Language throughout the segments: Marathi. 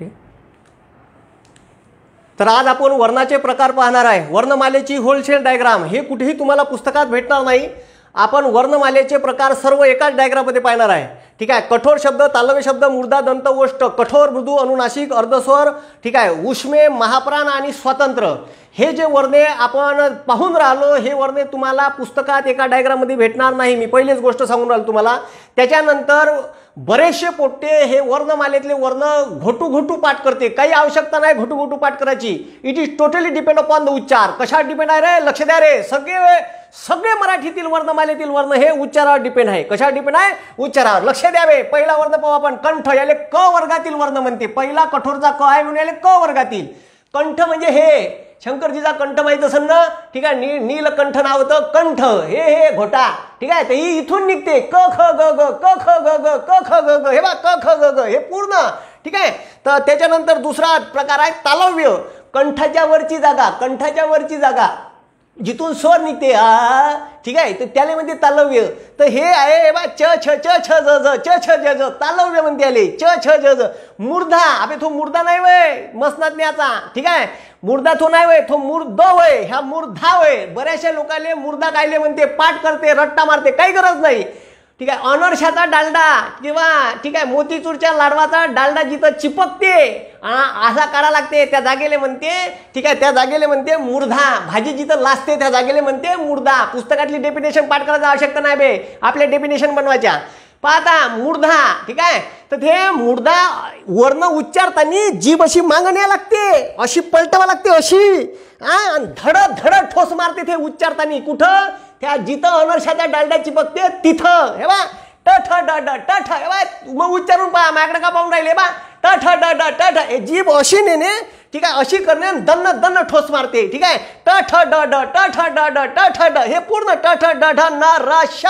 ठीक. तर आज आपण वर्णाचे प्रकार पाहणार आहे. वर्णमालेची होलसेल डायग्राम हे कुठेही तुम्हाला पुस्तकात भेटणार नाही. आपण वर्णमालेचे प्रकार सर्व एकाच डायग्राममध्ये पाहणार आहे. ठीक आहे. कठोर शब्द, तालव्य शब्द, मूर्धा, दंत, ओष्ठ, कठोर, मृदू, अनुनासिक, अर्धस्वर, ठीक आहे, उष्मे, महाप्राण आणि स्वतंत्र हे जे वर्णे आपण पाहून राहिलो हे वर्णे तुम्हाला पुस्तकात एका डायग्राममध्ये भेटणार नाही. मी पहिलेच गोष्ट सांगून राहिलो तुम्हाला. त्याच्यानंतर बरेचसे पोट्टे हे वर्णमालेतले वर्ण घोटू पाठ करते. काही आवश्यकता नाही घोटू पाठ करायची. It is totally depend upon the उच्चार. कशावर डिपेंड आहे रे? लक्ष द्या रे. सगळे मराठीतील वर्णमालेतील वर्ण हे उच्चारावर डिपेंड आहे. कशावर डिपेंड आहे? उच्चारावर. लक्ष द्यावे. पहिला वर्ण पाहू आपण. कंठ. याले क वर्गातील वर्ण म्हणते. पहिला कठोरचा क आहे म्हणून याले क वर्गातील. कंठ म्हणजे हे शंकरजीचा कंठ माहित असेल ना. ठीक आहे. नीलकंठ नाव होतं. कंठ हे घोटा. ठीक आहे. तर ही इथून निघते. क ख ग ग क ख ग ग क ख ग ग. हे बा क ख ग ग हे पूर्ण. ठीक आहे. तर त्याच्यानंतर दुसरा प्रकार आहे तालव्य. कंठाच्या वरची जागा. कंठाच्या वरची जागा जिथून स्वर निघते ठीक आहे. तर त्याला म्हणते तालव्य. तर हे आहे बा च छ च छ ज ज च छ ज ज तालव्य म्हणते आले. च छ ज ज. मूर्धा. अबे तो मूर्धा नाही वय मसनातण्याचा. ठीक आहे. मूर्धा तो नाही वय, तो मूर्ध वय. ह्या मूर्धा वय. बऱ्याचशा लोकांना मूर्धा कायले म्हणते. पाठ करते, रट्टा मारते, काही गरज नाही. ठीक आहे. अनर्शाचा डालडा किंवा ठीक आहे मोतीचूरच्या लाडवाचा डालडा जिथं चिपकते असा काढा लागते त्या जागेले म्हणते. ठीक आहे. त्या जागेले म्हणते मूर्धा. भाजी जिथं लाजते त्या जागेले म्हणते मूर्धा. पुस्तकातली डेफिनेशन पाठ करायची आवश्यकता नाही बे. आपल्या डेफिनेशन बनवायच्या. पाहता मूर्धा. ठीक आहे. तर ते मूर्धा वर्ण उच्चारताना जीभ अशी मागण्या लागते, अशी पलटवा लागते अशी. धड ठोस मारते ते उच्चारताना. कुठं? त्या जिथं अनर्शाचा डालडा चिपकते तिथं. हे बा ट ठ ड ड ट ठ. हे बा मग उच्चारून पहा. माझ्याकडे का पाहून राहिले बा. ट ठ ड ड ट ठ. जीभ अशी नेणे. ठीक आहे. अशी करणे दन्न ठोस मारते. ठीक आहे. ट ठ ड ड ट ठ ड ड ट ठ ड हे पूर्ण ट ठ ड ढ न र श.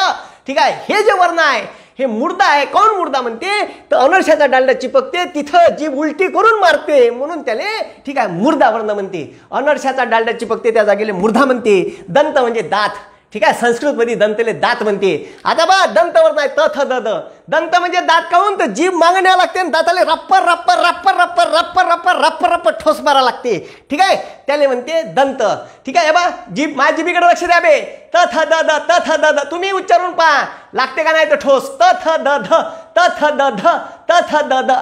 ठीक आहे. हे जे वर्ण आहे हे मूर्धा आहे. कोण मूर्धा म्हणते? तर अनर्शाचा डालडा चिपकते तिथं जीभ उलटी करून मारते म्हणून त्याले ठीक आहे मूर्धा वर्ण म्हणते. अनर्शाचा डालडा चिपकते त्या जागेले मूर्धा म्हणते. दंत म्हणजे दात. ठीक आहे. संस्कृत मध्ये दंतले दात म्हणते. आता बा दंत वर्ण आहे त थ द द. दंत म्हणजे दात. काहून? तर जीभ मागण्या लागते दाताले रप्पर रप्पर रप्पर रप्पर रप्पर रप्पर रप्पर रप्पर ठोस मारा लागते. ठीक आहे. त्याले म्हणते दंत. ठीक आहे. बा जीभ माझ्या जीभीकडे लक्ष द्या बे. त थ द द त थ द द. तुम्ही उच्चारून पहा लागते का नाही तर ठोस. त थ द ध त थ द ध त थ द द.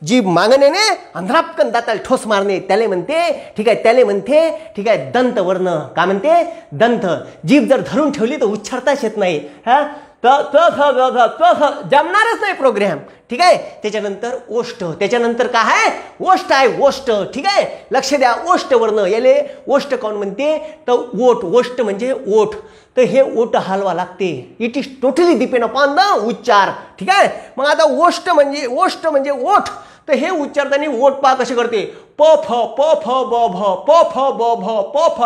जीभ मागण्याने अंधरापकन दाताला ठोस मारणे त्याले म्हणते. ठीक आहे. त्याले म्हणते ठीक आहे दंत वर्ण. का म्हणते? दंत. जीभ जर धरून ठेवली तर उच्चारताच येत नाही. हा जमणारच नाही प्रोग्राम. ठीक आहे. त्याच्यानंतर ओष्ठ. त्याच्यानंतर काय आहे? ओष्ठ आहे. ओष्ठ. ठीक आहे. लक्ष द्या. ओष्ठ वर्ण याले ओष्ठ कोण म्हणते? तर ओठ. ओष्ठ म्हणजे ओठ. तर हे ओठ हलवा लागते. It is totally depend upon the उच्चार. ठीक आहे. मग आता ओष्ठ म्हणजे ओठ. तर हे उच्चारताना ओठ पहा कसे करते. प फ प फ ब भ प फ ब भ प फ.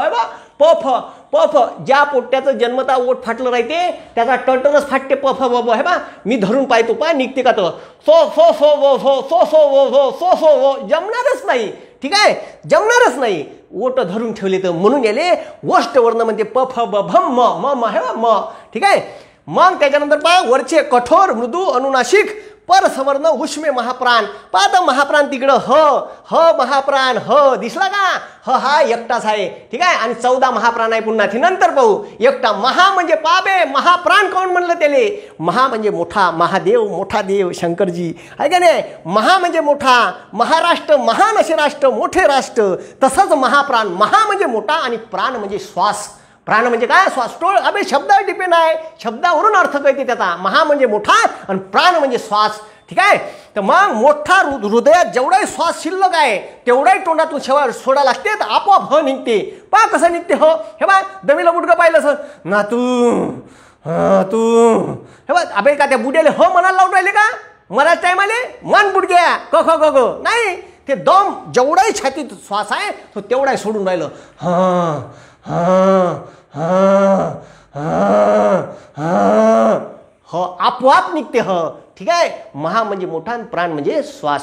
प फ प फ. ज्या पोट्ट्याचं जन्मता ओठ फाटलं राहते त्याचा टर्टनच फाटते. प फ ब भ. हे बा मी धरून पाहतो पा निघते का? तर सो सो सो व सो सो सो व सो सो व. जमणारच नाही. ठीक आहे. जमणारच नाही. ओठ धरून ठेवले तर म्हणून याले ओष्ठ वर्ण म्हणजे प फ ब भ म म म. हे बा म. ठीक आहे. मग त्याच्यानंतर पहा वरचे कठोर, मृदू, अनुनासिक, पर सवर्ण, उष्मे, महाप्राण. पाहता महाप्राण तिकडं ह महाप्राण ह दिसला का? ह हा एकटाच आहे. ठीक आहे. आणि 14 महाप्राण आहे पुन्हा. नंतर पाहू एकटा. महा म्हणजे पाबे. महाप्राण कोण म्हणलं त्याले? महा म्हणजे मोठा. महादेव मोठा देव शंकरजी आहे का नाही? महा म्हणजे मोठा. महाराष्ट्र महान असे राष्ट्र, मोठे राष्ट्र. तसंच महाप्राण. महा म्हणजे मोठा आणि प्राण म्हणजे श्वास. प्राण म्हणजे काय? श्वास. अबे शब्दावर डिपेंड आहे. शब्दावरून अर्थ कळते त्याचा. महा म्हणजे मोठा आणि प्राण म्हणजे श्वास. ठीक आहे. तर मग मोठा हृदयात जेवढाही श्वास शिल्लक आहे तेवढाही तोंडातून सोडा लागते तर आपोआप ह निघते. पहा कसं निघते ह. हे बा दमीला बुडकं पाहिलं सर ना तू तू. हे बा अबे का त्या बुड्याले ह म्हणायला लावून राहिले का? मराठ टाइम आले मन बुडग्या क ख ग ग नाही. ते दम जेवढाही छातीत श्वास आहे तो तेवढाही सोडून राहिलं. ह आपोआप निघते ह. ठीक आहे. महा म्हणजे मोठा आणि प्राण म्हणजे श्वास.